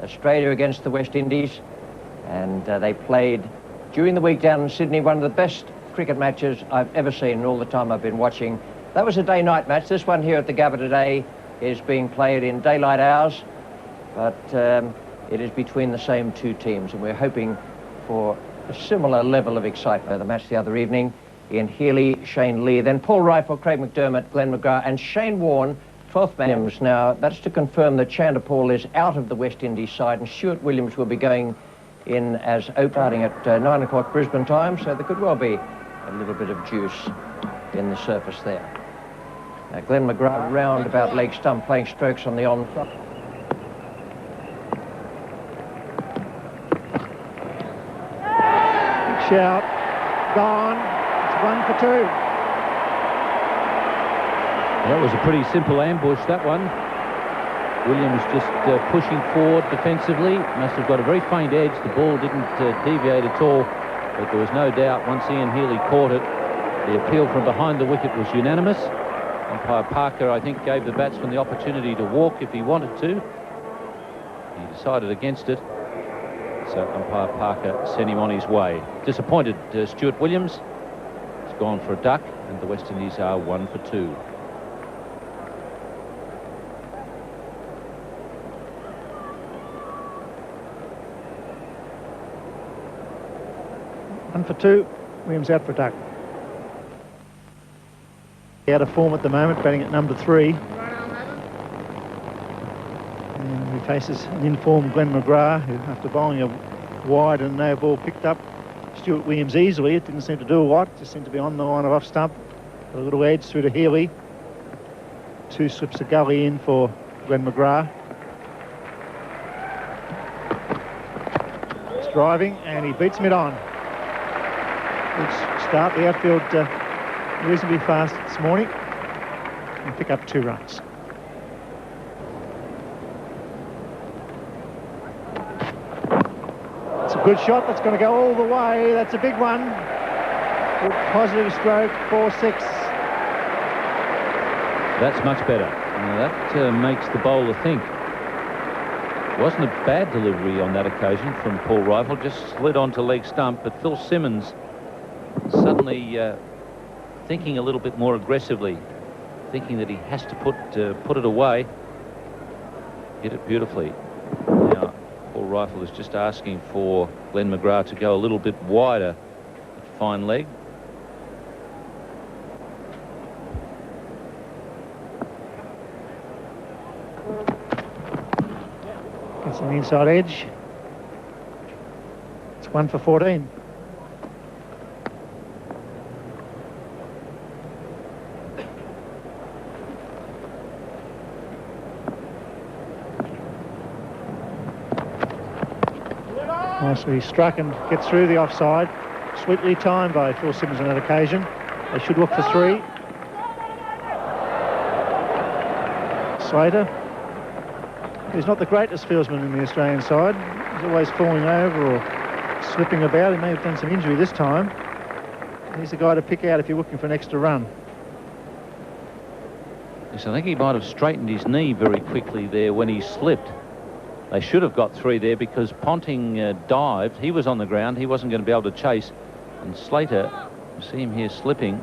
Australia against the West Indies, and they played during the week down in Sydney, one of the best cricket matches I've ever seen in all the time I've been watching. That was a day-night match. This one here at the Gabba today is being played in daylight hours, but it is between the same two teams, and we're hoping for a similar level of excitement. The match the other evening, Ian Healy, Shane Lee, then Paul Rifle, Craig McDermott, Glenn McGrath, and Shane Warne, 12th man. Now, that's to confirm that Chandler Paul is out of the West Indies side, and Stuart Williams will be going in as starting at 9 o'clock Brisbane time, so there could well be a little bit of juice in the surface there. Now, Glenn McGrath round about leg stump, playing strokes on the on-front. Shout, gone, it's 1 for 2. That was a pretty simple ambush, that one. Williams just pushing forward defensively. Must have got a very faint edge. The ball didn't deviate at all, but there was no doubt once Ian Healy caught it, the appeal from behind the wicket was unanimous. Umpire Parker, I think, gave the batsman the opportunity to walk if he wanted to. He decided against it. So umpire Parker sent him on his way. Disappointed Stuart Williams. He's gone for a duck, and the West Indies are 1 for 2. One for 2. Williams out for a duck. Out of form at the moment, batting at number 3. And he faces an in-form Glenn McGrath, who, after bowling a wide and no ball, picked up Stuart Williams easily. It didn't seem to do a lot, just seemed to be on the line of off stump. A little edge through to Healy. 2 slips of gully in for Glenn McGrath. It's driving, and he beats mid-on. Good start. The outfield reasonably fast this morning, and pick up 2 runs. It's a good shot. That's going to go all the way. That's a big one. Good positive stroke. 4-6. That's much better. That makes the bowler think. Wasn't a bad delivery on that occasion from Paul Rifle. Just slid onto leg stump, but Phil Simmons suddenly thinking a little bit more aggressively, thinking that he has to put it away. Hit it beautifully. Now, Paul Rifle is just asking for Glenn McGrath to go a little bit wider at fine leg. Gets on the inside edge. It's 1 for 14. Nicely struck and gets through the offside. Sweetly timed by Phil Simmons on that occasion. They should look for 3. Slater, he's not the greatest fieldsman in the Australian side. He's always falling over or slipping about. He may have done some injury this time. He's the guy to pick out if you're looking for an extra run. Yes, I think he might have straightened his knee very quickly there when he slipped. They should have got 3 there because Ponting dived. He was on the ground. He wasn't going to be able to chase. And Slater, you see him here slipping,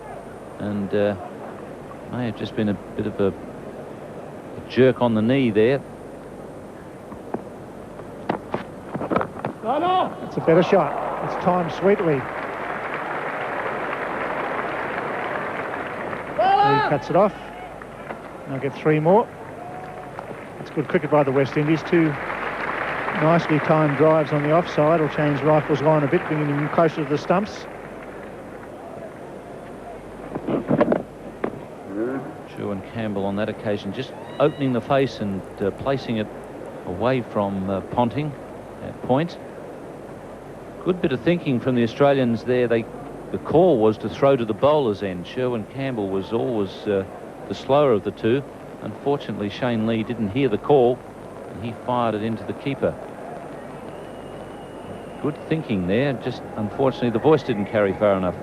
and may have just been a bit of a jerk on the knee there. It's a better shot. It's timed sweetly. He cuts it off. They'll get 3 more. It's good cricket by the West Indies. 2 nicely timed drives on the offside will change Rifle's line a bit, bringing him closer to the stumps. Shaw and Campbell on that occasion just opening the face and placing it away from Ponting at point. Good bit of thinking from the Australians there. The call was to throw to the bowler's end. Sherwin Campbell was always the slower of the 2. Unfortunately, Shane Lee didn't hear the call, and he fired it into the keeper. Good thinking there. Just unfortunately, the voice didn't carry far enough.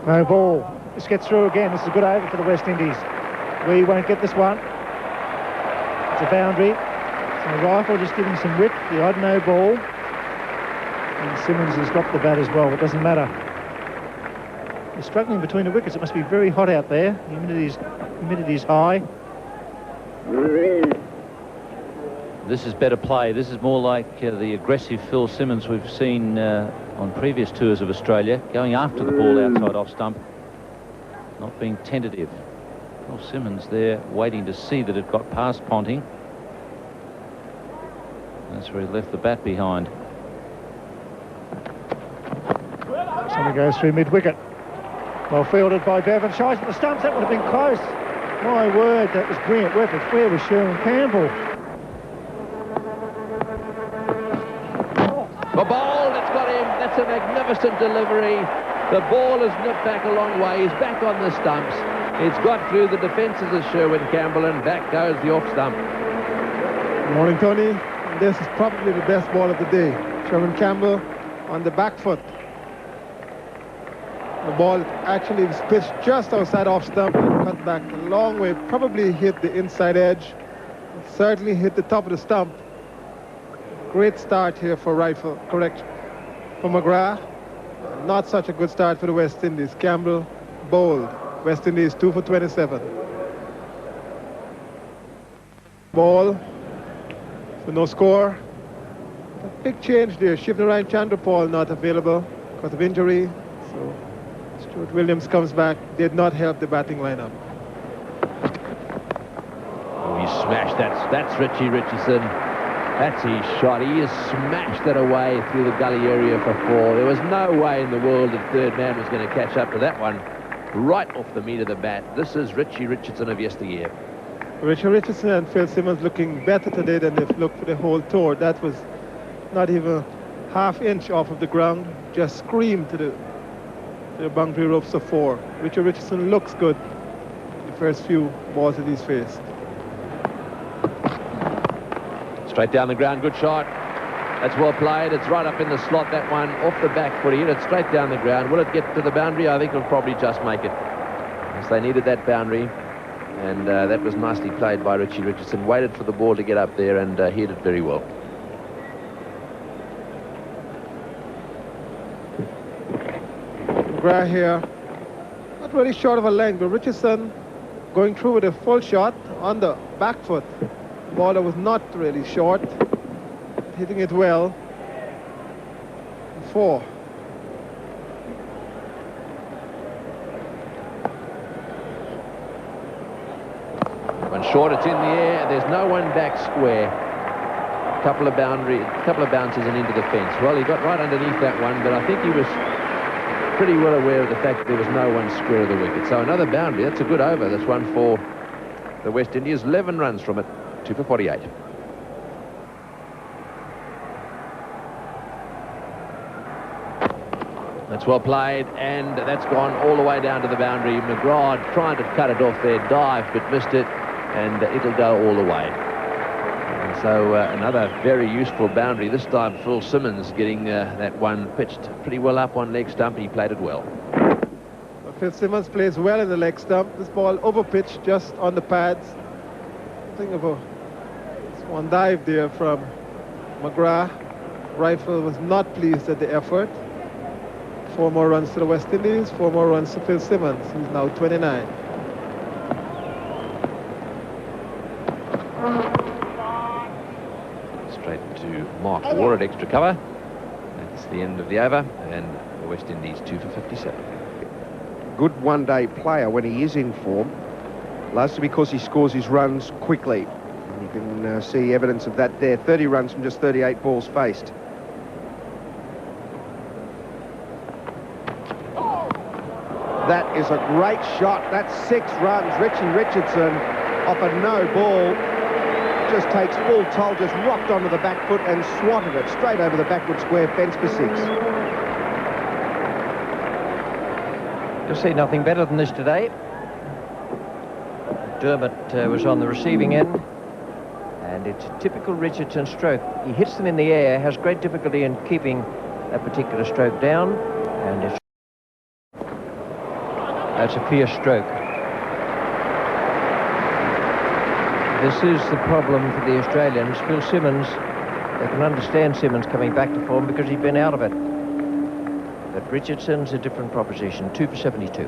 No ball. This gets through again. This is a good over for the West Indies. We won't get this one. It's a boundary. So Rifle just giving some width, the odd no ball. And Simmons has dropped the bat as well. It doesn't matter. They're struggling between the wickets. It must be very hot out there. Humidity's high. This is better play. This is more like the aggressive Phil Simmons we've seen on previous tours of Australia, going after the ball outside off stump, not being tentative. Phil Simmons there waiting to see that it got past Ponting. That's where he left the bat behind. Somebody goes through mid-wicket. Well fielded by Bevan. Shies at the stumps. That would have been close. My word, that was brilliant work. Where was Sherwin Campbell? The ball, it's got him. That's a magnificent delivery. The ball has nipped back a long way. He's back on the stumps. It's got through the defences of Sherwin Campbell, and back goes the off stump. Good morning, Tony. This is probably the best ball of the day. Sherwin Campbell on the back foot. The ball actually was pitched just outside off stump and cut back a long way. Probably hit the inside edge. Certainly hit the top of the stump. Great start here for Rifle. Correct. For McGrath. Not such a good start for the West Indies. Campbell bowled. West Indies 2 for 27. Ball. So no score. A big change there. Shivnarine Chandrapal not available because of injury. So Stuart Williams comes back. Did not help the batting lineup. Oh, he smashed that. That's Richie Richardson. That's his shot. He has smashed it away through the gully area for 4. There was no way in the world that third man was going to catch up to that one. Right off the meat of the bat. This is Richie Richardson of yesteryear. Richie Richardson and Phil Simmons looking better today than they've looked for the whole tour. That was not even half-inch off of the ground. Just screamed to the boundary ropes of 4. Richie Richardson looks good the first few balls that he's faced. Straight down the ground, good shot. That's well played. It's right up in the slot, that one. Off the back foot. He hit it straight down the ground. Will it get to the boundary? I think it'll probably just make it. Yes, they needed that boundary. And that was nicely played by Richie Richardson. Waited for the ball to get up there and hit it very well. McGrath here. Not really short of a length, but Richardson going through with a full shot on the back foot. The ball that was not really short. Hitting it well. 4. One short, it's in the air. There's no one back square. Couple of bounces and into the fence. Well, he got right underneath that one, but I think he was pretty well aware of the fact that there was no one square of the wicket. So another boundary. That's a good over. That's one for the West Indies. 11 runs from it. 2 for 48. That's well played, and that's gone all the way down to the boundary. McGrath trying to cut it off there, dived but missed it, and it'll go all the way. And so another very useful boundary. This time Phil Simmons getting that one pitched pretty well up on leg stump. He played it well. Phil Simmons plays well in the leg stump. This ball overpitched just on the pads. Think of a one dive there from McGrath. Rifle was not pleased at the effort. 4 more runs to the West Indies, 4 more runs to Phil Simmons, who's now 29. Straight to Mark Ward at extra cover. That's the end of the over, and the West Indies 2 for 57. Good one-day player when he is in form, largely because he scores his runs quickly. And you can see evidence of that there. 30 runs from just 38 balls faced. That is a great shot. That's 6 runs. Richie Richardson off a no ball. Just takes full toll, just rocked onto the back foot and swatted it straight over the backward square fence for 6. You'll see nothing better than this today. Dermott was on the receiving end, and it's a typical Richardson stroke. He hits them in the air, has great difficulty in keeping that particular stroke down, and that's a fierce stroke. This is the problem for the Australians. Phil Simmons, they can understand Simmons coming back to form because he's been out of it. But Richardson's a different proposition, 2 for 72.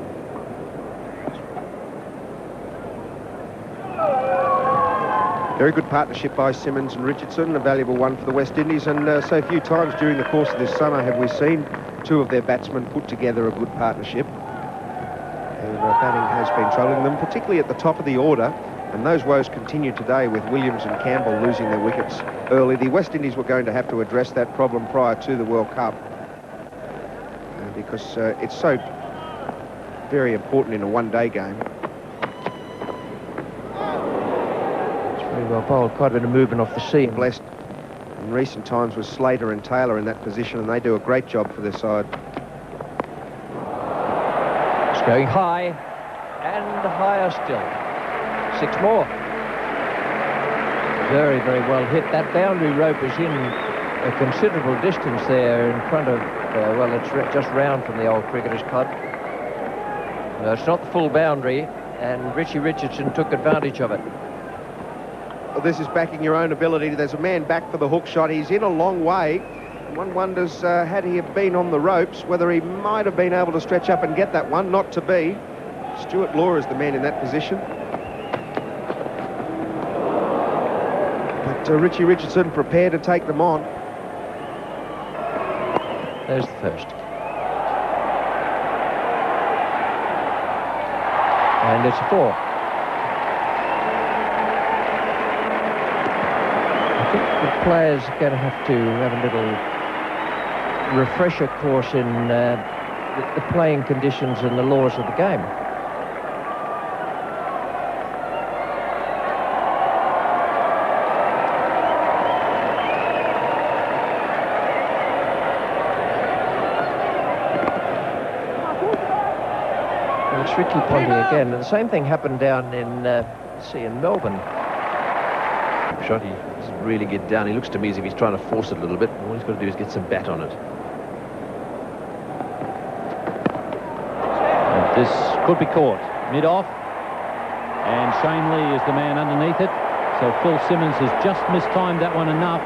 Very good partnership by Simmons and Richardson, a valuable one for the West Indies, and so few times during the course of this summer have we seen two of their batsmen put together a good partnership. And batting has been troubling them, particularly at the top of the order, and those woes continue today with Williams and Campbell losing their wickets early. The West Indies were going to have to address that problem prior to the World Cup because it's so very important in a one-day game. Very well bowled, quite a bit of movement off the seam. Blessed in recent times with Slater and Taylor in that position, and they do a great job for their side. It's going high, and higher still. 6 more. Very, very well hit. That boundary rope is in a considerable distance there in front of, well, it's just round from the old Cricketers Club. No, it's not the full boundary, and Richie Richardson took advantage of it. Well, this is backing your own ability. There's a man back for the hook shot. He's in a long way. One wonders, had he have been on the ropes, whether he might have been able to stretch up and get that one. Not to be. Stuart Law is the man in that position. But Richie Richardson prepared to take them on. There's the first. And it's a 4. I think the players are going to have a little refresher course in the playing conditions and the laws of the game. And it's Ricky Ponting again. And the same thing happened down in, in Melbourne. Shot, he doesn't really get down. He looks to me as if he's trying to force it a little bit. All he's got to do is get some bat on it. And this could be caught mid-off, and Shane Lee is the man underneath it. So Phil Simmons has just mistimed that one enough.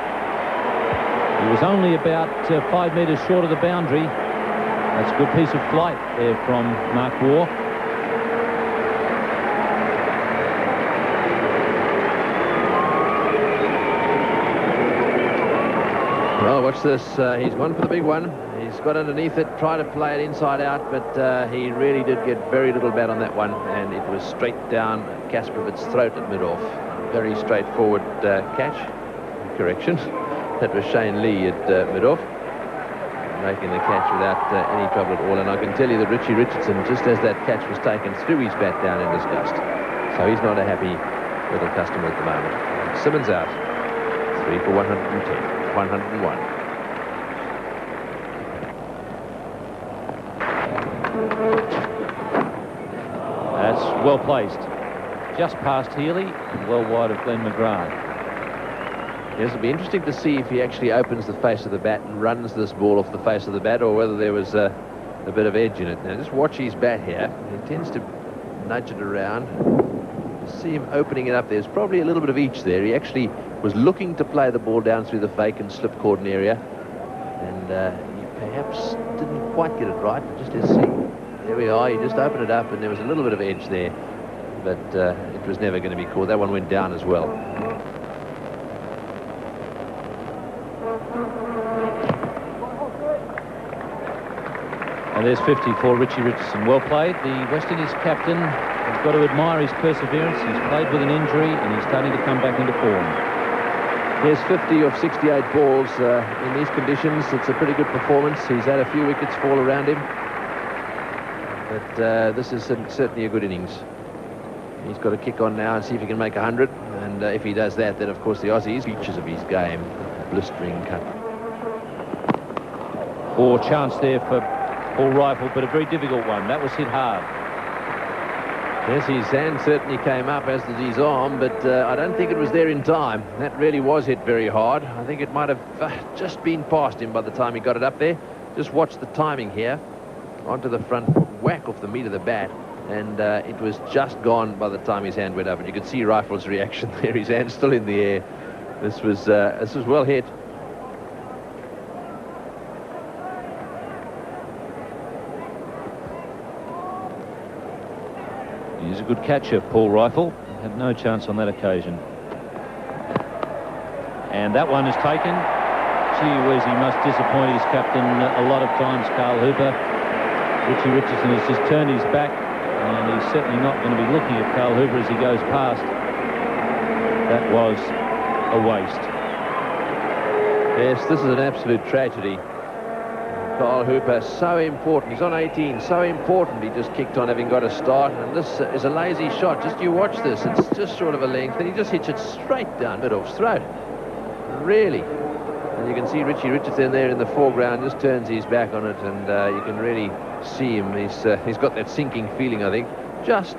He was only about 5 metres short of the boundary. That's a good piece of flight there from Mark Waugh. Well, watch this. He's gone for the big one. He's got underneath it, tried to play it inside out, but he really did get very little bat on that one, and it was straight down Kasparovic's throat at mid-off. Very straightforward catch. Correction. That was Shane Lee at mid-off, making the catch without any trouble at all. And I can tell you that Richie Richardson, just as that catch was taken, threw his bat down in disgust. So he's not a happy little customer at the moment. Simmons out. 3 for 110. 101. That's well placed. Just past Healy and well wide of Glenn McGrath. Yes, it'll be interesting to see if he actually opens the face of the bat and runs this ball off the face of the bat, or whether there was a bit of edge in it. Now, just watch his bat here. He tends to nudge it around. See him opening it up. There's probably a little bit of each there. He actually was looking to play the ball down through the fake and slip cordon area, and he perhaps didn't quite get it right. Just let's see. There we are. He just opened it up, and there was a little bit of edge there, but it was never going to be caught. That one went down as well. And there's 50 for Richie Richardson. Well played. The West Indies captain has got to admire his perseverance. He's played with an injury, and he's starting to come back into form. Here's 50 of 68 balls in these conditions. It's a pretty good performance. He's had a few wickets fall around him, but this is certainly a good innings. He's got to kick on now and see if he can make 100, and if he does that, then of course the Aussies, features of his game, blistering cut. Poor chance there for Paul Rifle, but a very difficult one. That was hit hard. Yes, his hand certainly came up, as did his arm, but I don't think it was there in time. That really was hit very hard. I think it might have just been past him by the time he got it up there. Just watch the timing here. Onto the front foot, whack off the meat of the bat. and it was just gone by the time his hand went up. And you could see Rifle's reaction there. His hand's still in the air. This was well hit. He's a good catcher, Paul Rifle. Had no chance on that occasion. And that one is taken. Gee whiz, he must disappoint his captain a lot of times, Carl Hooper. Richie Richardson has just turned his back, and he's certainly not going to be looking at Carl Hooper as he goes past. That was a waste. Yes, this is an absolute tragedy. Carl Hooper, so important. He's on 18, so important. He just kicked on having got a start, and this is a lazy shot. Just you watch this. It's just short of a length, and he just hits it straight down Biddulph's throat. Really. And you can see Richie Richardson there in the foreground, just turns his back on it, and you can really see him. He's got that sinking feeling, I think. Just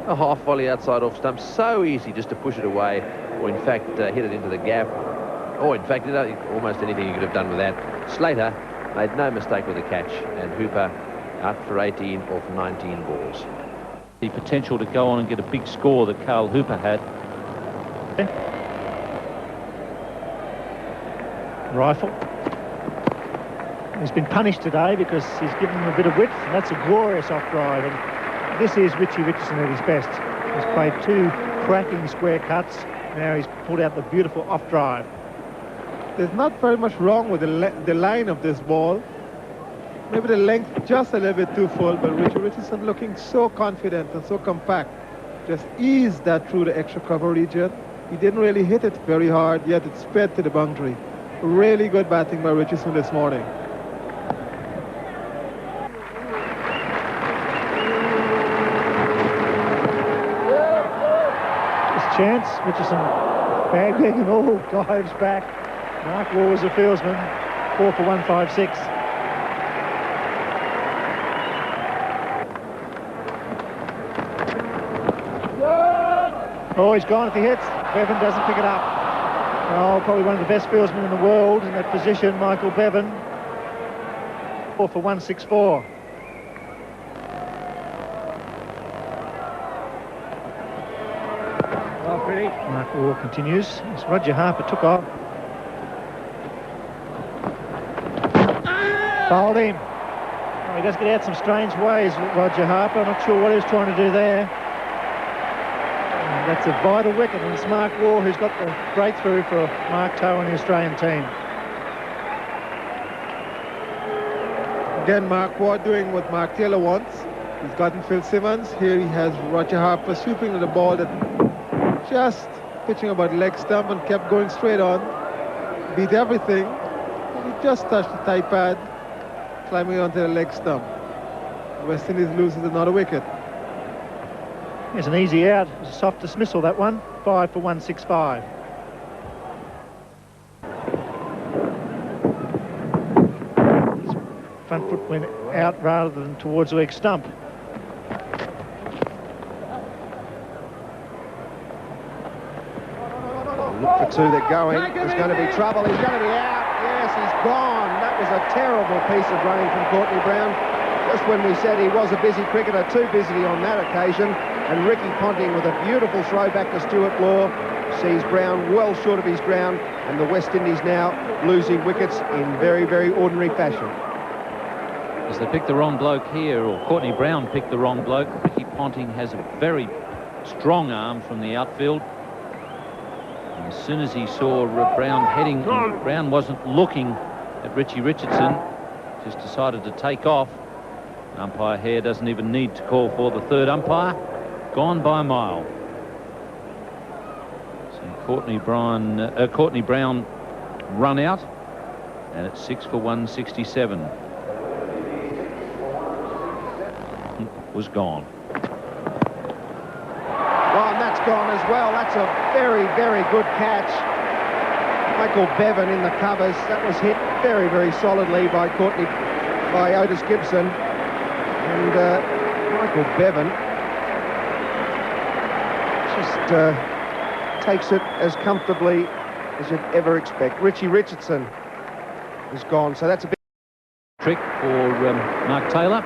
a half volley outside off stump. So easy just to push it away, or in fact hit it into the gap. Or in fact, almost anything you could have done with that. Slater made no mistake with the catch, and Hooper out for 18 off 19 balls. The potential to go on and get a big score that Carl Hooper had. Rifle. He's been punished today because he's given him a bit of width, and that's a glorious off drive. And this is Richie Richardson at his best. He's played two cracking square cuts. Now he's pulled out the beautiful off drive. There's not very much wrong with the line of this ball. Maybe the length just a little bit too full, but Richie Richardson looking so confident and so compact. Just eased that through the extra cover region. He didn't really hit it very hard, yet it sped to the boundary. Really good batting by Richardson this morning. Just chance. Richardson bag leg and all dives back. Mark Waugh was a fieldsman. 4 for 156. Oh, he's gone if he hits. Bevan doesn't pick it up. Oh, probably one of the best fieldsmen in the world in that position, Michael Bevan. 4 for 164. Well, pretty. Mark Waugh continues. As Roger Harper took off. Bowled him. Oh, he does get out some strange ways, Roger Harper. I'm not sure what he was trying to do there. That's a vital wicket, and it's Mark Waugh who's got the breakthrough for Mark Toe and the Australian team. Again, Mark Waugh doing what Mark Taylor wants. He's gotten Phil Simmons. Here he has Roger Harper swooping at the ball that just pitching about leg stump and kept going straight on. Beat everything. He just touched the thigh pad, climbing onto the leg stump. West Indies loses another wicket. It's an easy out. It was a soft dismissal, that one. 5 for 165. His front foot went out rather than towards the leg stump. Look for two, they're going. There's going to be trouble. He's going to be out. Yes, he's gone. That was a terrible piece of running from Courtney Brown. Just when we said he was a busy cricketer, too busy on that occasion. And Ricky Ponting with a beautiful throw back to Stuart Law sees Brown well short of his ground, and the West Indies now losing wickets in very, very ordinary fashion. As they picked the wrong bloke here, or Courtney Brown picked the wrong bloke. Ricky Ponting has a very strong arm from the outfield. And as soon as he saw Brown heading, Brown wasn't looking at Richie Richardson, just decided to take off. Umpire Hare doesn't even need to call for the third umpire. Gone by a mile. So Courtney Brown run out, and it's 6 for 167. Was gone. Well, and that's gone as well. That's a very, very good catch. Michael Bevan in the covers. That was hit very, very solidly by Otis Gibson. And Michael Bevan just takes it as comfortably as you'd ever expect. Richie Richardson is gone, so that's a big trick for Mark Taylor.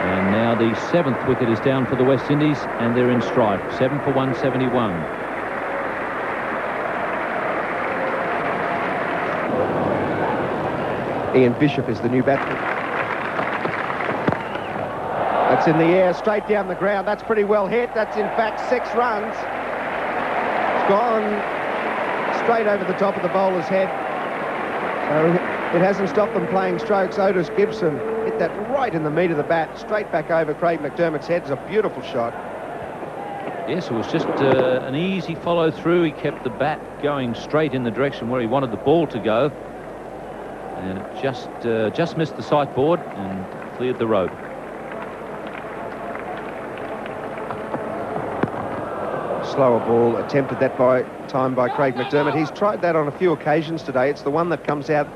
And now the 7th wicket is down for the West Indies, and they're in stride. 7 for 171. Ian Bishop is the new batsman. That's in the air, straight down the ground. That's pretty well hit. That's in fact 6 runs. It's gone straight over the top of the bowler's head. So it hasn't stopped them playing strokes. Otis Gibson hit that right in the meat of the bat, straight back over Craig McDermott's head. It's a beautiful shot. Yes, it was just an easy follow through. He kept the bat going straight in the direction where he wanted the ball to go, and it just missed the sight board and cleared the road. Slower ball attempted that time by Craig McDermott. He's tried that on a few occasions today. It's the one that comes out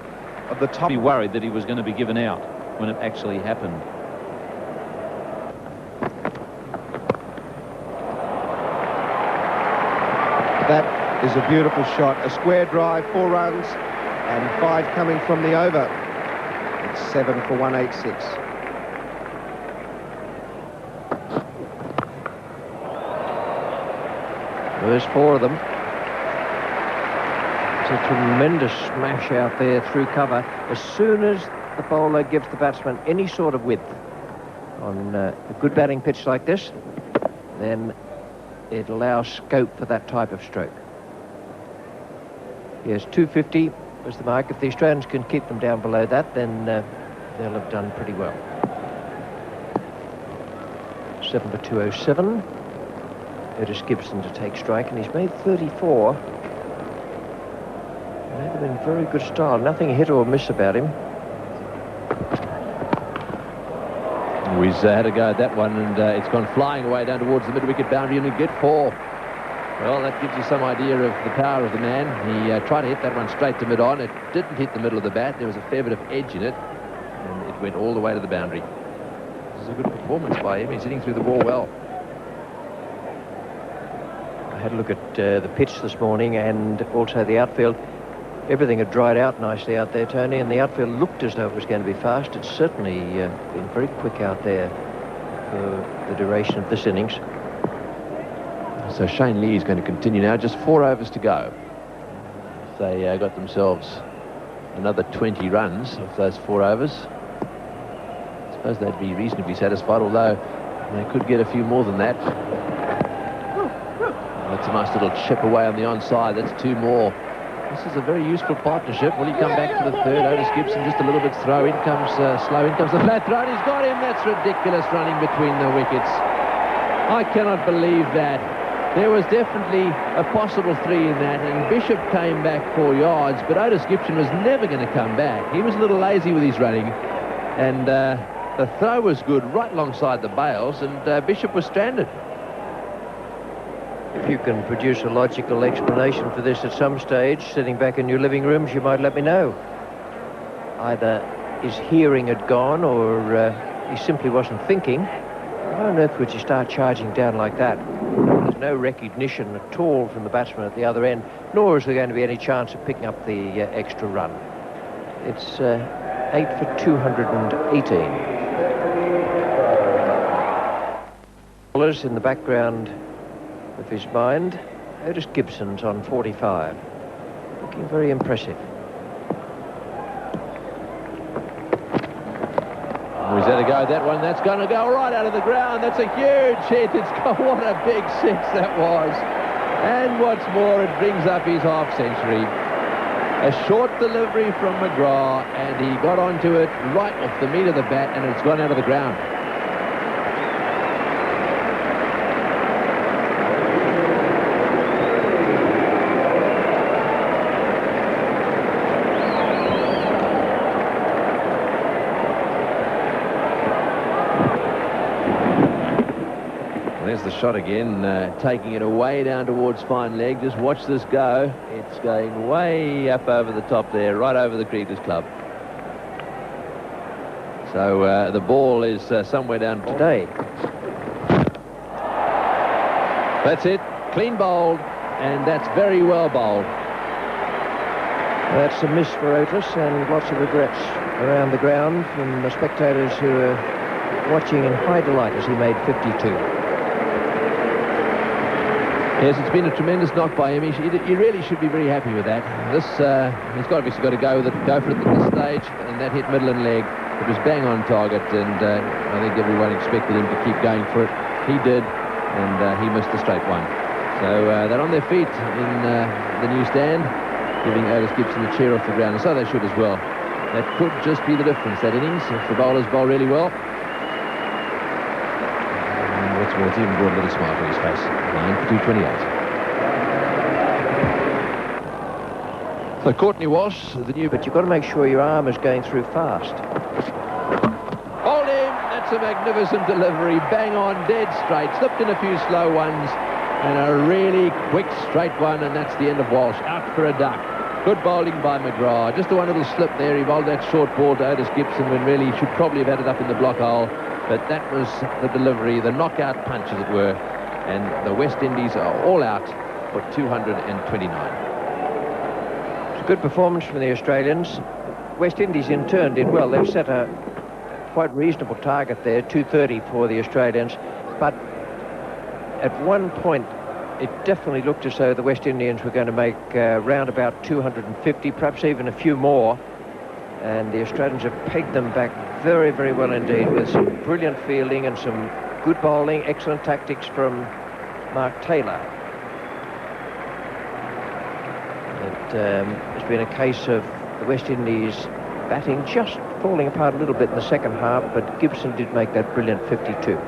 of the top. Be worried that he was going to be given out when it actually happened. That is a beautiful shot. A square drive, 4 runs, and 5 coming from the over. It's 7 for 186. There's 4 of them. It's a tremendous smash out there through cover. As soon as the bowler gives the batsman any sort of width on a good batting pitch like this, then it allows scope for that type of stroke. Yes, 250 was the mark. If the Australians can keep them down below that, then they'll have done pretty well. 7 for 207. Otis Gibson to take strike, and he's made 34. They've been very good style. Nothing hit or miss about him. He's had a go at that one, and it's gone flying away down towards the mid-wicket boundary, and we get 4. Well, that gives you some idea of the power of the man. He tried to hit that one straight to mid-on. It didn't hit the middle of the bat. There was a fair bit of edge in it, and it went all the way to the boundary. This is a good performance by him. He's hitting through the ball well. I had a look at the pitch this morning and also the outfield. Everything had dried out nicely out there, Tony, and the outfield looked as though it was going to be fast. It's certainly been very quick out there for the duration of this innings. So Shane Lee is going to continue now. Just 4 overs to go. They got themselves another 20 runs of those 4 overs. I suppose they'd be reasonably satisfied, although they could get a few more than that. That's a nice little chip away on the onside. That's 2 more. This is a very useful partnership. Will he come back to the 3rd? Otis Gibson just a little bit slow. In comes slow. In comes the flat throw. He's got him. That's ridiculous, running between the wickets. I cannot believe that. There was definitely a possible 3 in that, and Bishop came back 4 yards, but Otis Gibson was never going to come back. He was a little lazy with his running, and the throw was good right alongside the bails, and Bishop was stranded. If you can produce a logical explanation for this at some stage, sitting back in your living rooms, you might let me know. Either his hearing had gone, or he simply wasn't thinking. Why on earth would you start charging down like that? There's no recognition at all from the batsman at the other end, nor is there going to be any chance of picking up the extra run. It's 8 for 218. Bowlers in the background of his mind. Otis Gibson's on 45. Looking very impressive. He's had a go at that one. That's going to go right out of the ground. That's a huge hit. What a big 6 that was. And what's more, it brings up his half-century. A short delivery from McGrath, and he got onto it right off the meat of the bat, and it's gone out of the ground. There's the shot again, taking it away down towards fine leg. Just watch this go. It's going way up over the top there, right over the Cricketers Club. So the ball is somewhere down today. That's it. Clean bowled, and that's very well bowled. That's a miss for Otis, and lots of regrets around the ground from the spectators who are watching in high delight as he made 52. Yes, it's been a tremendous knock by him. He really should be very happy with that. This he's obviously got to go for it at this stage, and that hit middle and leg. It was bang on target, and I think everyone expected him to keep going for it. He did, and he missed the straight one. So they're on their feet in the new stand, giving Otis Gibson a cheer off the ground, and so they should as well. That could just be the difference, that innings, if the bowlers bowl really well. What's more, it's even brought a little smile to his face. 9 for 228. So Courtney Walsh, the new... But you've got to make sure your arm is going through fast. Hold him! That's a magnificent delivery. Bang on, dead straight. Slipped in a few slow ones. And a really quick straight one, and that's the end of Walsh. Out for a duck. Good bowling by McGrath. Just a one little slip there. He bowled that short ball to Otis Gibson when really he should probably have had it up in the block hole. But that was the delivery, the knockout punch, as it were. And the West Indies are all out for 229. It's a good performance from the Australians. West Indies in turn did well. They've set a quite reasonable target there, 230 for the Australians. But at one point, it definitely looked as though the West Indians were going to make round about 250, perhaps even a few more. And the Australians have pegged them back very, very well indeed, with some brilliant fielding and some good bowling, excellent tactics from Mark Taylor. It's been a case of the West Indies batting just falling apart a little bit in the second half, but Gibson did make that brilliant 52.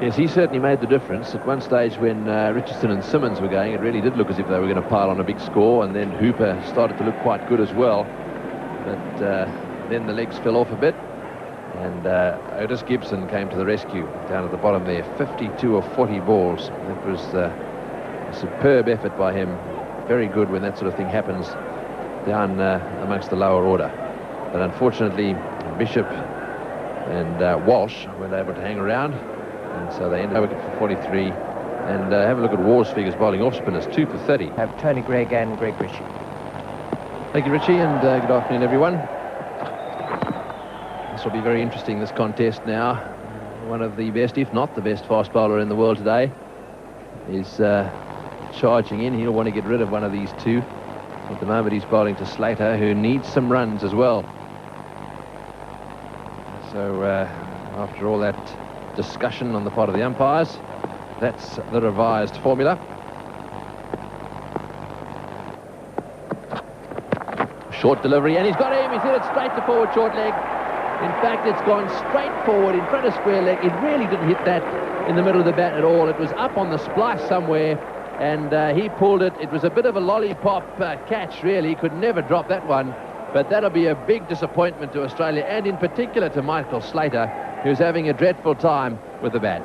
Yes, he certainly made the difference. At one stage when Richardson and Simmons were going, it really did look as if they were going to pile on a big score, and then Hooper started to look quite good as well. But then the legs fell off a bit, and Otis Gibson came to the rescue down at the bottom there. 52 of 40 balls. That was a superb effort by him. Very good when that sort of thing happens down amongst the lower order. But unfortunately, Bishop and Walsh weren't able to hang around, and so they ended up wicket for 43. And have a look at Waugh's figures bowling off spinners, 2 for 30. Have Tony Greig and Greg Ritchie. Thank you, Richie, and good afternoon, everyone. This will be very interesting, this contest now. One of the best, if not the best, fast bowler in the world today is charging in. He'll want to get rid of one of these two. At the moment, he's bowling to Slater, who needs some runs as well. So, after all that discussion on the part of the umpires, that's the revised formula. Short delivery, and he's got him. He's hit it straight to forward short leg. In fact, it's gone straight forward in front of square leg. It really didn't hit that in the middle of the bat at all. It was up on the splice somewhere, and he pulled it. It was a bit of a lollipop catch, really. He could never drop that one. But that'll be a big disappointment to Australia, and in particular to Michael Slater, who's having a dreadful time with the bat.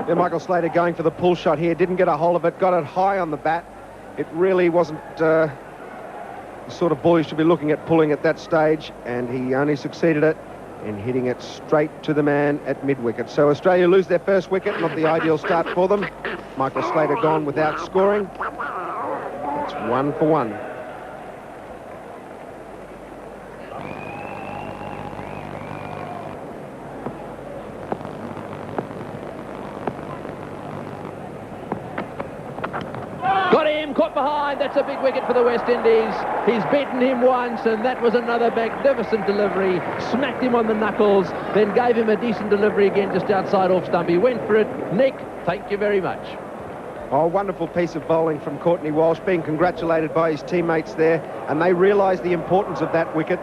Yeah, Michael Slater going for the pull shot here. Didn't get a hold of it. Got it high on the bat. It really wasn't the sort of ball you should be looking at pulling at that stage, and he only succeeded it in hitting it straight to the man at mid-wicket. So Australia lose their first wicket. Not the ideal start for them. Michael Slater gone without scoring. It's 1 for 1. Got him, caught behind. That's a big wicket for the West Indies. He's beaten him once, and that was another magnificent delivery. Smacked him on the knuckles, then gave him a decent delivery again just outside off stump. He went for it. Nick, thank you very much. Oh, wonderful piece of bowling from Courtney Walsh, being congratulated by his teammates there, and they realised the importance of that wicket.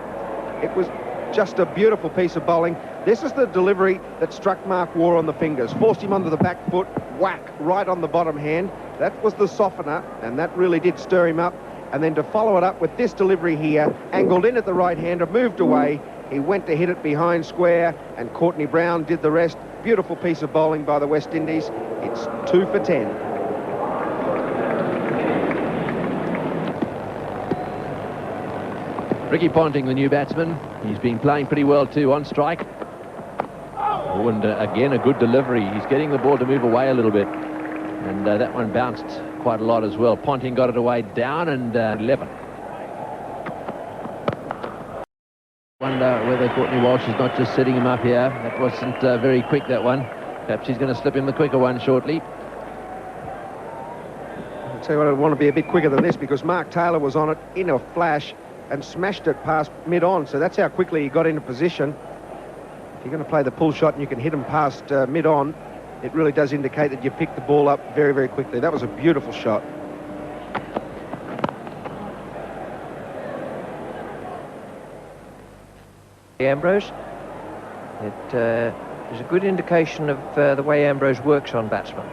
It was just a beautiful piece of bowling. This is the delivery that struck Mark Waugh on the fingers, forced him onto the back foot, whack, right on the bottom hand. That was the softener, and that really did stir him up. And then to follow it up with this delivery here, angled in at the right-hander, moved away. He went to hit it behind square, and Courtney Brown did the rest. Beautiful piece of bowling by the West Indies. It's 2 for 10. Ricky Ponting, the new batsman. He's been playing pretty well too on strike. Oh, and again, a good delivery. He's getting the ball to move away a little bit. And that one bounced quite a lot as well. Ponting got it away down, and 11. Wonder whether Courtney Walsh is not just setting him up here. That wasn't very quick, that one. Perhaps he's going to slip him the quicker one shortly. I'll tell you what, I want to be a bit quicker than this because Mark Taylor was on it in a flash and smashed it past mid-on. So that's how quickly he got into position. If you're going to play the pull shot and you can hit him past mid-on, it really does indicate that you picked the ball up very, very quickly. That was a beautiful shot. Ambrose. It is a good indication of the way Ambrose works on batsmen.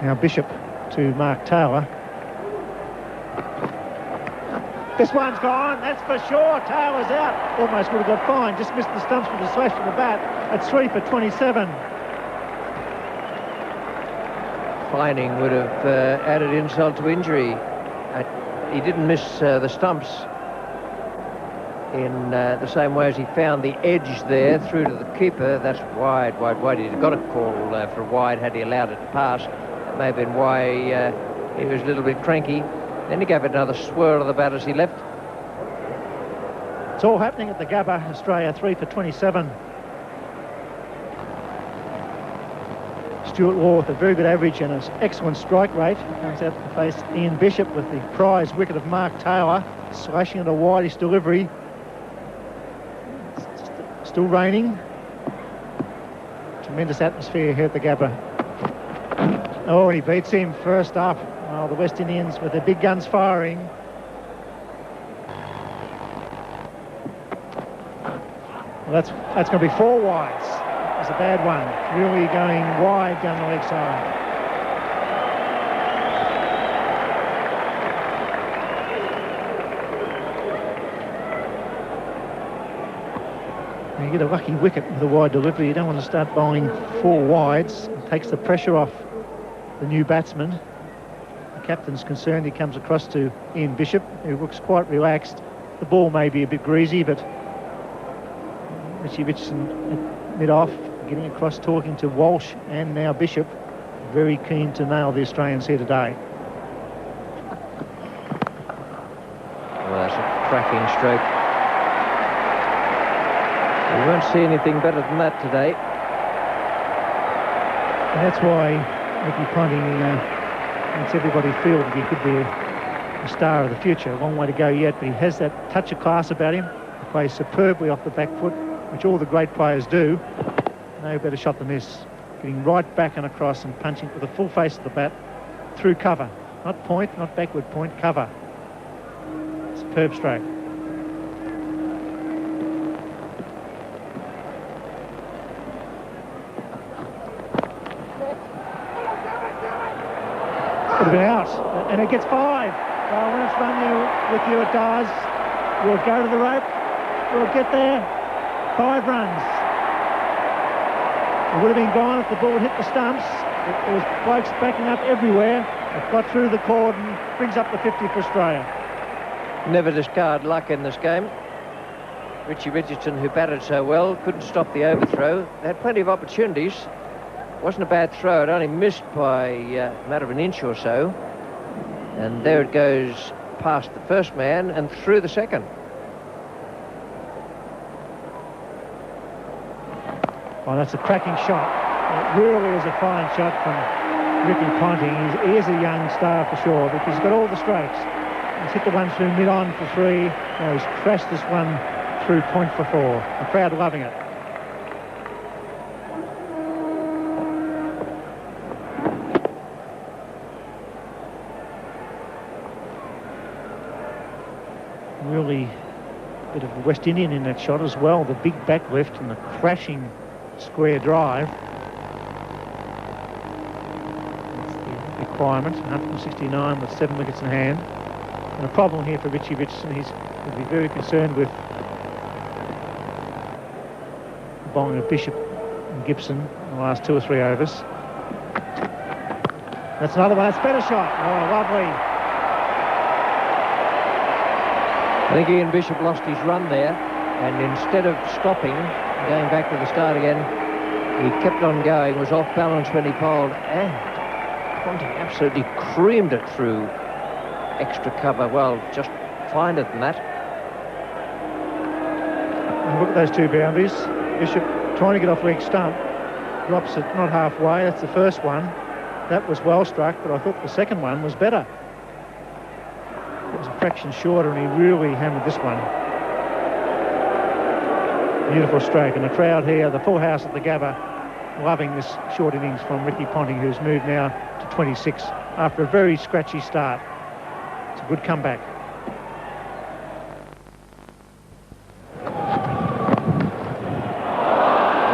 Now Bishop to Mark Taylor. This one's gone, that's for sure. Taylor's out. Almost would have got fined. Just missed the stumps with a slash from the bat. That's 3 for 27. Fining would have added insult to injury. He didn't miss the stumps in the same way as he found the edge there through to the keeper. That's wide, wide, wide. He'd got a call for a wide had he allowed it to pass. That may have been why he was a little bit cranky. Then he gave it another swirl of the bat as he left. It's all happening at the Gabba, Australia, 3 for 27. Stuart Waugh with a very good average and an excellent strike rate. Comes out to face Ian Bishop with the prize wicket of Mark Taylor, slashing at a wideish delivery. It's still raining. Tremendous atmosphere here at the Gabba. Oh, and he beats him first up. Oh, the West Indians with their big guns firing. Well, that's going to be 4 wides. That's a bad one. Really going wide down the leg side. You get a lucky wicket with a wide delivery. You don't want to start bowling 4 wides. It takes the pressure off the new batsman. The captain's concerned. He comes across to Ian Bishop, who looks quite relaxed. The ball may be a bit greasy, but Richie Richardson at mid-off, getting across, talking to Walsh and now Bishop. Very keen to nail the Australians here today. Well, that's a cracking stroke. We won't see anything better than that today. And that's why Ricky Ponting makes everybody feel that he could be a star of the future. A long way to go yet, but he has that touch of class about him. He plays superbly off the back foot, which all the great players do. No better shot than this. Getting right back and across and punching with the full face of the bat through cover. Not point, not backward point, cover. Superb stroke. Would have been out, and it gets 5. Well, when it's run with you, it does. We'll go to the rope. We'll get there. 5 runs. It would have been gone if the ball hit the stumps. There was blokes backing up everywhere. It got through the cord and brings up the 50 for Australia. Never discard luck in this game. Richie Richardson, who batted so well, couldn't stop the overthrow. They had plenty of opportunities. Wasn't a bad throw. It only missed by a matter of an inch or so. And there it goes past the first man and through the second. Oh, that's a cracking shot. It really is a fine shot from Ricky Ponting. He is a young star for sure, but he's got all the strokes. He's hit the one through mid-on for 3. Now he's crashed this one through point for 4. The crowd loving it. Really a bit of a West Indian in that shot as well. The big back lift and the crashing square drive. That's the requirement. 169 with 7 wickets in hand. And a problem here for Richie Richardson. He'll be very concerned with the bowling of Bishop and Gibson in the last 2 or 3 overs. That's another one. That's a better shot. Oh, lovely. I think Ian Bishop lost his run there, and instead of stopping, going back to the start again, he kept on going, was off balance when he bowled, and Ponting absolutely creamed it through extra cover. Well, just finer than that. And look at those two boundaries. Bishop trying to get off leg stump, drops it not halfway. That's the first one. That was well struck, but I thought the second one was better. It was a fraction shorter, and he really hammered this one. Beautiful stroke, and the crowd here, the full house at the Gabba, loving this short innings from Ricky Ponting, who's moved now to 26 after a very scratchy start. It's a good comeback.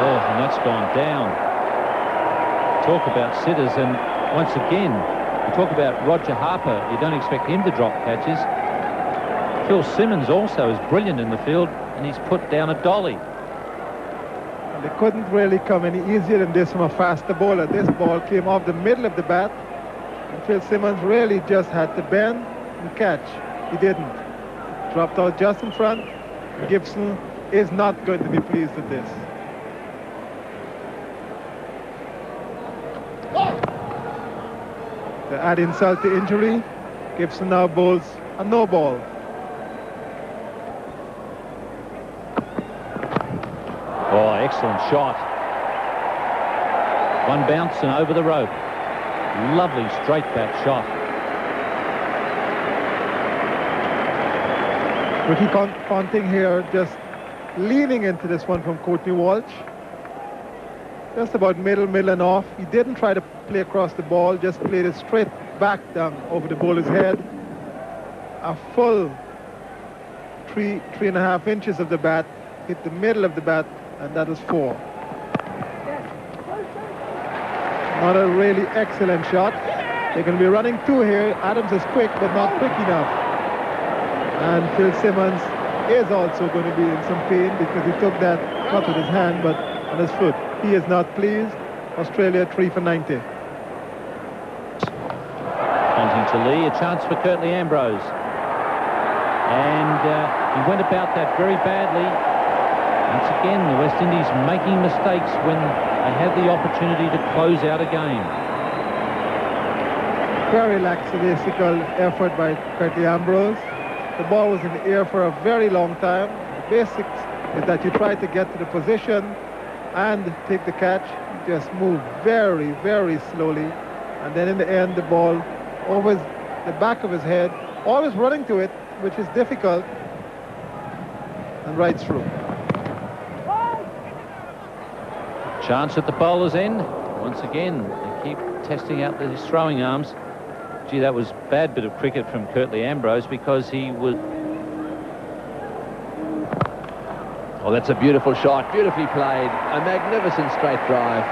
Oh, and that's gone down. Talk about sitters, and once again, you talk about Roger Harper. You don't expect him to drop catches. Phil Simmons also is brilliant in the field, and he's put down a dolly. And they couldn't really come any easier than this from a faster bowler. This ball came off the middle of the bat, and Phil Simmons really just had to bend and catch. He didn't. Dropped out just in front. Gibson is not going to be pleased with this. To add insult to injury, Gibson now bowls a no ball. Oh, excellent shot. One bounce and over the rope. Lovely straight bat shot. Ricky Ponting here just leaning into this one from Courtney Walsh. Just about middle and off. He didn't try to play across the ball, just played it straight back down over the bowler's head. A full 3.5 inches of the bat hit the middle of the bat, and that was 4. Not a really excellent shot. They're going to be running 2 here. Adams is quick, but not quick enough. And Phil Simmons is also going to be in some pain because he took that not with his hand, but on his foot. He is not pleased. Australia 3 for 90. Ponting to Lee, a chance for Curtly Ambrose. And he went about that very badly. Once again, the West Indies making mistakes when they have the opportunity to close out a game. Very lackadaisical effort by Curtly Ambrose. The ball was in the air for a very long time. The basics is that you try to get to the position and take the catch. You just move very, very slowly. And then in the end, the ball over the back of his head, always running to it, which is difficult, and right through. Chance at the bowler's end. Once again, they keep testing out his throwing arms. Gee, that was a bad bit of cricket from Curtly Ambrose because he was... Oh, that's a beautiful shot, beautifully played. A magnificent straight drive.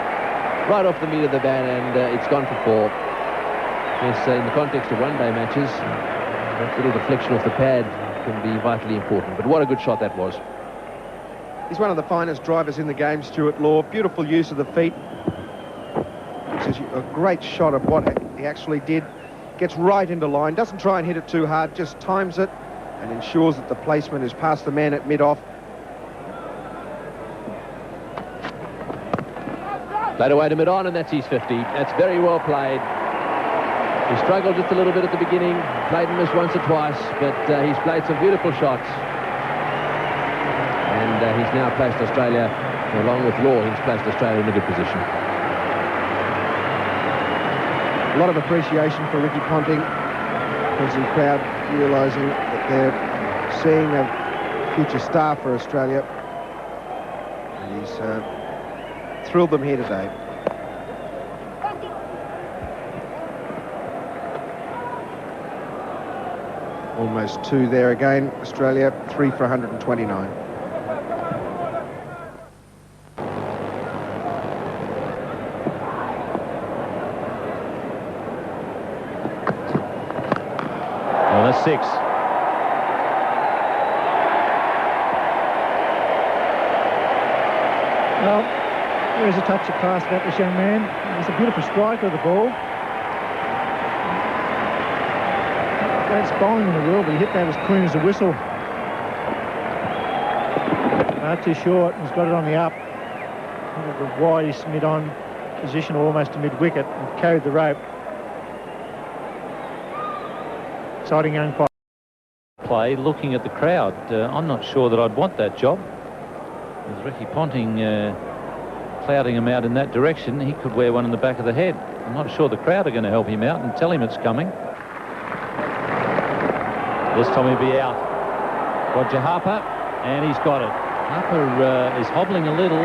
Right off the meat of the bat, and it's gone for 4. Yes, in the context of one-day matches, that little deflection off the pad can be vitally important. But what a good shot that was. He's one of the finest drivers in the game, Stuart Law. Beautiful use of the feet. This is a great shot of what he actually did. Gets right into line, doesn't try and hit it too hard, just times it and ensures that the placement is past the man at mid-off. Played away to mid-on, and that's his 50. That's very well played. He struggled just a little bit at the beginning, played and missed once or twice, but he's played some beautiful shots. And he's now placed Australia, along with Law, he's placed Australia in a good position. A lot of appreciation for Ricky Ponting, because the crowd realising that they're seeing a future star for Australia. And he's thrilled them here today. Almost 2 there again. Australia 3 for 129. Well, that's 6. Well, there is a touch of class about this young man. He's a beautiful striker of the ball. Greatest bowling in the world, but he hit that as clean as a whistle. Not too short. He's got it on the up. The widest mid-on position, almost to mid-wicket, and carried the rope. exciting young player. Play, looking at the crowd. I'm not sure that I'd want that job. With Ricky Ponting clouding him out in that direction, he could wear one in the back of the head. I'm not sure the crowd are going to help him out and tell him it's coming. This time he'll be out. Roger Harper, and he's got it. Harper is hobbling a little.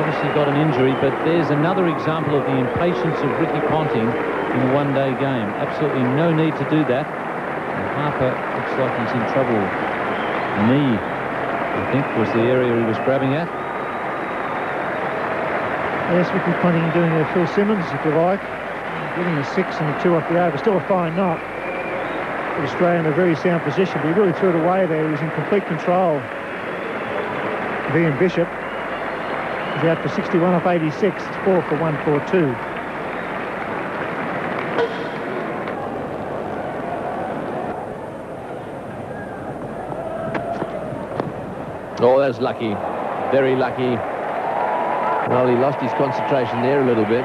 Obviously got an injury, but there's another example of the impatience of Ricky Ponting in a one-day game. Absolutely no need to do that. And Harper looks like he's in trouble. Knee, I think, was the area he was grabbing at. Yes, Ricky Ponting doing a Phil Simmons, if you like. Getting a 6 and a 2 off the over. Still a fine knock. But Australia in a very sound position, but he really threw it away there. He was in complete control. Ian Bishop is out for 61 off 86. It's 4 for 142. Oh, that's lucky. Very lucky. Well, he lost his concentration there a little bit,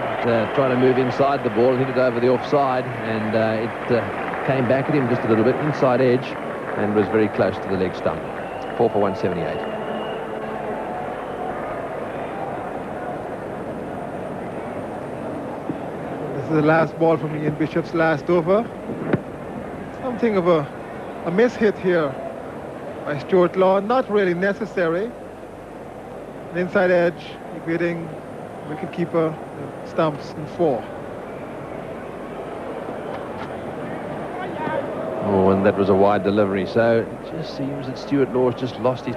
trying to move inside the ball, hit it over the offside, and it came back at him just a little bit, inside edge, and was very close to the leg stump. 4 for 178. This is the last ball from Ian Bishop's last over. Something of a miss-hit here by Stuart Law, not really necessary. An inside edge, evading wicketkeeper, stumps in 4. Oh, and that was a wide delivery, so it just seems that Stuart Law's just lost his...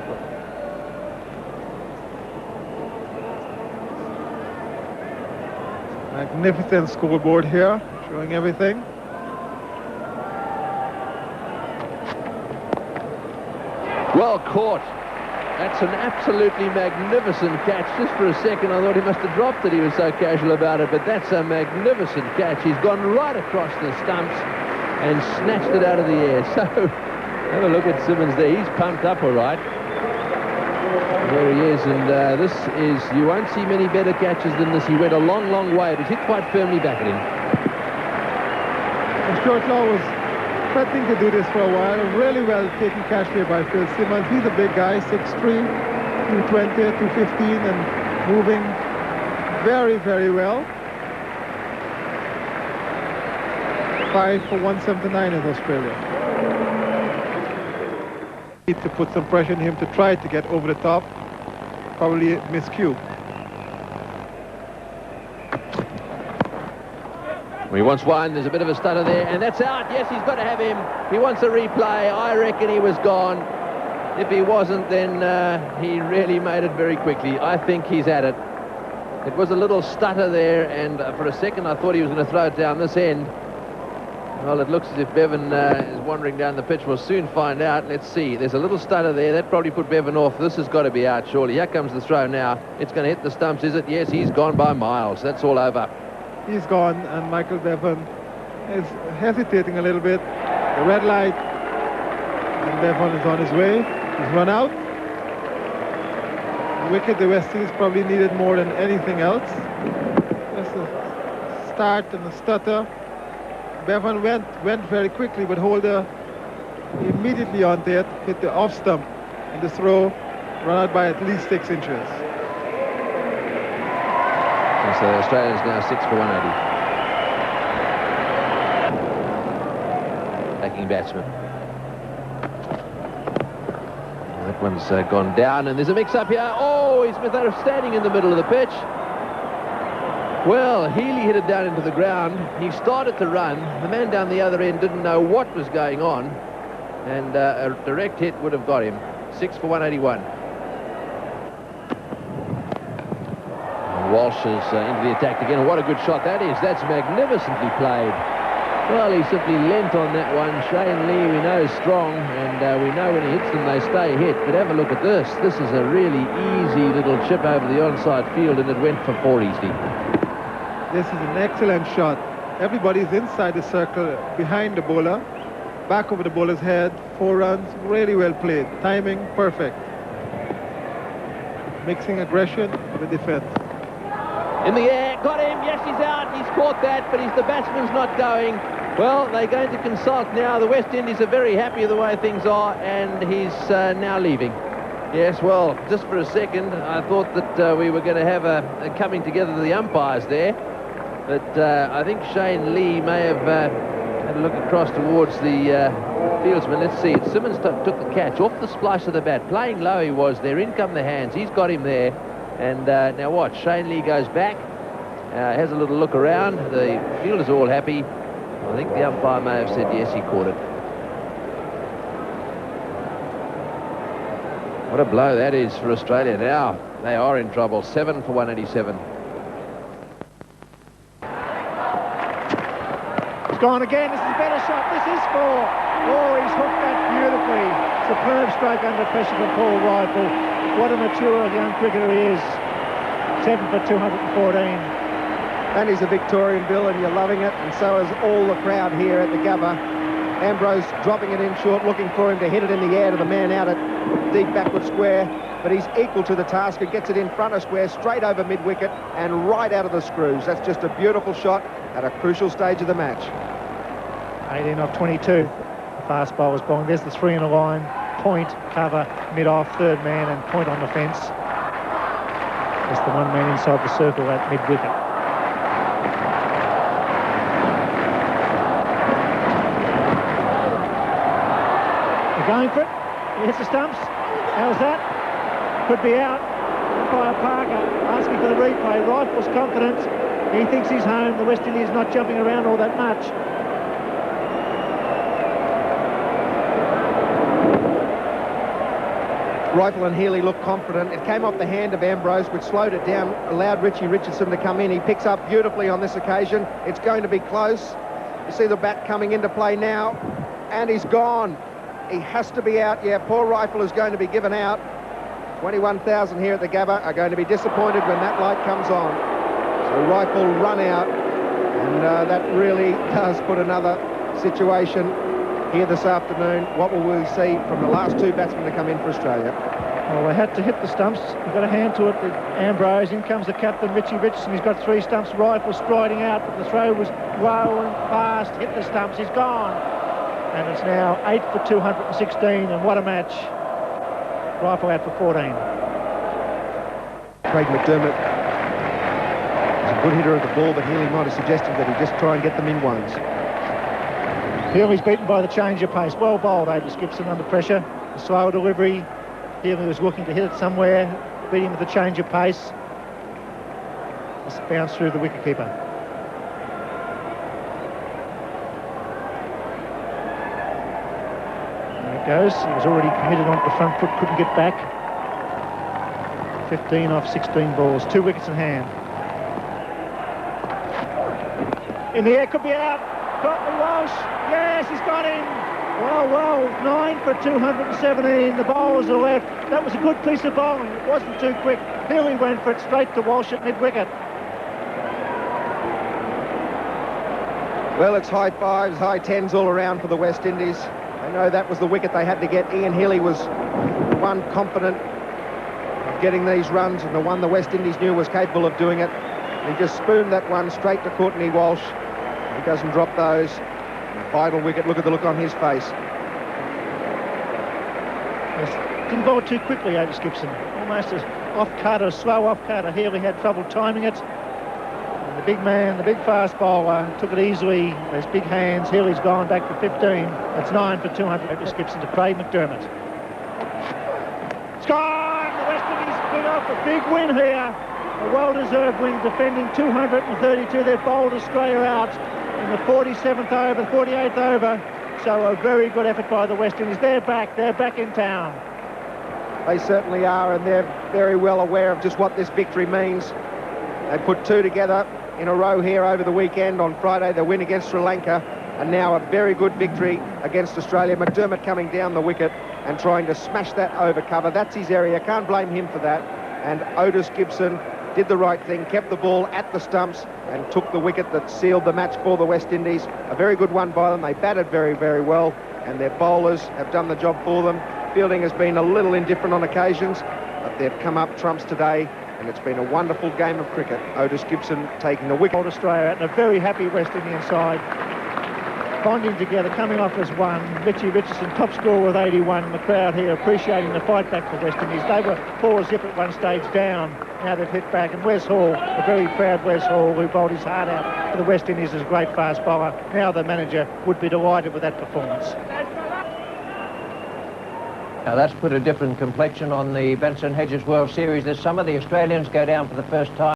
Magnificent scoreboard here, showing everything. Well caught. That's an absolutely magnificent catch. Just for a second I thought he must have dropped it, he was so casual about it, but that's a magnificent catch. He's gone right across the stumps and snatched it out of the air. So have a look at Simmons there. He's pumped up all right. There he is, and this is, you won't see many better catches than this. He went a long, long way. It was hit quite firmly back at him. And Stuart Law was threatening to do this for a while. Really well taken catch here by Phil Simmons. He's a big guy, 6'3", 220, 215, and moving very, very well. 5 for 179 is Australia. Need to put some pressure on him to try to get over the top. Probably miscue. He wants one. There's a bit of a stutter there, and that's out. Yes, he's got to have him. He wants a replay. I reckon he was gone. If he wasn't, then he really made it very quickly. I think he's at it. It was a little stutter there, and for a second I thought he was going to throw it down this end. Well, it looks as if Bevan is wandering down the pitch. We'll soon find out. Let's see. There's a little stutter there. That probably put Bevan off. This has got to be out, surely. Here comes the throw now. It's going to hit the stumps, is it? Yes, he's gone by miles. That's all over. He's gone, and Michael Bevan is hesitating a little bit. The red light, and Bevan is on his way. He's run out. The wicket, the West Indies probably needed more than anything else. Just a start and a stutter. Bevan went very quickly, but Holder immediately onto it, hit the off stump in the throw, run out by at least 6 inches. And so Australia's now 6 for 180. Attacking batsman. That one's gone down, and there's a mix-up here. Oh, he's standing in the middle of the pitch. Well, Healy hit it down into the ground. He started to run. The man down the other end didn't know what was going on, and a direct hit would have got him. 6 for 181. Walsh is into the attack again, and what a good shot that is. That's magnificently played. Well, he simply leant on that one. Shane Lee, we know, is strong, and we know when he hits them, they stay hit. But have a look at this. This is a really easy little chip over the onside field, and it went for 4 easily. This is an excellent shot. Everybody's inside the circle behind the bowler, back over the bowler's head. 4 runs, really well played. Timing, perfect. Mixing aggression with defense. In the air, got him, yes, he's out, he's caught that, but the batsman's not going. Well, they're going to consult now. The West Indies are very happy with the way things are, and he's now leaving. Yes, well, just for a second, I thought that we were going to have a coming together of the umpires there. But I think Shane Lee may have had a look across towards the fieldsman. Let's see. Simmons took the catch off the splice of the bat. Playing low he was there. In come the hands. He's got him there. And now watch. Shane Lee goes back. Has a little look around. The fielders are all happy. I think the umpire may have said yes, he caught it. What a blow that is for Australia. Now they are in trouble. 7 for 187. It's gone again. This is a better shot. This is 4. Oh, he's hooked that beautifully. Superb stroke under pressure from Paul Rifle. What a mature young cricketer he is. 7 for 214. And he's a Victorian, Bill, and you're loving it, and so is all the crowd here at the Gabba. Ambrose dropping it in short, looking for him to hit it in the air to the man out at deep backward square, but he's equal to the task and gets it in front of square, straight over mid-wicket and right out of the screws. That's just a beautiful shot at a crucial stage of the match. 18 off 22. The fast bowler's bowling. There's the 3 in a line. Point, cover, mid-off, third man, and point on the fence. Just the one man inside the circle at mid-wicket. Going for it. He hits the stumps. How's that? Could be out. Umpire Parker asking for the replay. Rifle's confident. He thinks he's home. The West Indies not jumping around all that much. Rifle and Healy look confident. It came off the hand of Ambrose, which slowed it down, allowed Richie Richardson to come in. He picks up beautifully on this occasion. It's going to be close. You see the bat coming into play now, and he's gone. He has to be out. Yeah, poor Rifle is going to be given out. 21,000 here at the Gabba are going to be disappointed when that light comes on. So Rifle run out, and that really does put another situation here this afternoon. What will we see from the last 2 batsmen to come in for Australia? Well, they had to hit the stumps. He got a hand to it with Ambrose. In comes the captain, Richie Richardson. He's got 3 stumps. Rifle striding out, but the throw was low and fast. Hit the stumps. He's gone. And it's now 8 for 216, and what a match. Rifle out for 14. Craig McDermott is a good hitter of the ball, but Healy might have suggested that he just try and get them in ones. Healy's beaten by the change of pace. Well bowled, Adrian Gibson under pressure. The slow delivery. Healy was looking to hit it somewhere. Beat him with the change of pace. Just bounced through the wicketkeeper. Goes. He was already committed onto the front foot, couldn't get back. 15 off 16 balls, 2 wickets in hand. In the air, could be out. Courtney Walsh, yes, he's got him. Well, 9 for 217. The bowlers are left. That was a good piece of bowling. It wasn't too quick. Healy went for it straight to Walsh at mid-wicket. Well, it's high 5s, high 10s all around for the West Indies. They know that was the wicket they had to get. Ian Healy was the one confident of getting these runs, and the one the West Indies knew was capable of doing it. He just spooned that one straight to Courtney Walsh. He doesn't drop those. A vital wicket. Look at the look on his face. Yes, didn't bowl too quickly, Adrian Gibson. Almost an off-cutter, slow off-cutter. Healy had trouble timing it. And the big man, the big fast bowler, took it easily. Those big hands. Healy's gone back for 15. That's 9 for 200. Adrian Gibson to Craig McDermott. It's gone! The West Indies put off a big win here. A well-deserved win, defending 232. They've bowled Australia out in the 47th over, 48th over. So a very good effort by the West Indies. They're back in town. They certainly are, and they're very well aware of just what this victory means. They put 2 together in a row here over the weekend. On Friday, the win against Sri Lanka, and now a very good victory against Australia. McDermott coming down the wicket and trying to smash that over cover. That's his area. Can't blame him for that. And Otis Gibson did the right thing, kept the ball at the stumps and took the wicket that sealed the match for the West Indies. A very good one by them. They batted very, very well, and their bowlers have done the job for them. Fielding has been a little indifferent on occasions, but they've come up trumps today, and it's been a wonderful game of cricket. Otis Gibson taking the wicket. Australia out, and a very happy West Indian side. bonding together, coming off as one. Richie Richardson, top scorer with 81. The crowd here appreciating the fight back for West Indies. They were 4-0 at one stage down. Now they've hit back. And Wes Hall, a very proud Wes Hall, who bowled his heart out for the West Indies as a great fast bowler. Now the manager would be delighted with that performance. Now that's put a different complexion on the Benson Hedges World Series this summer. The Australians go down for the first time.